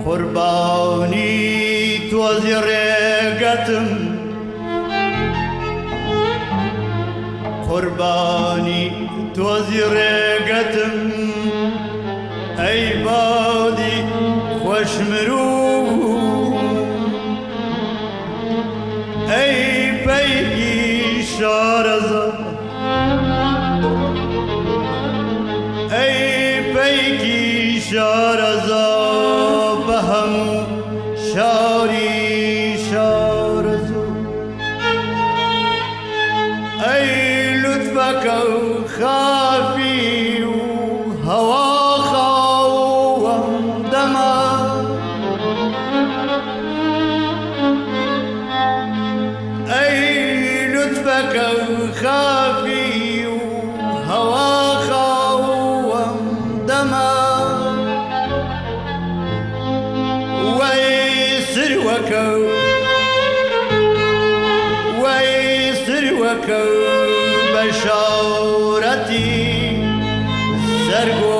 قرباني توزي ريقتم قرباني توزي ريقتم اي بادي خوش مرو اي بيكي شارزا اي بيكي شارزا بهم شاري شارزو اي لطفك خافي وهوا خاوم دما اي لطفك خافي وهوا خاوم دما ويسر وكو بشارتي سرقو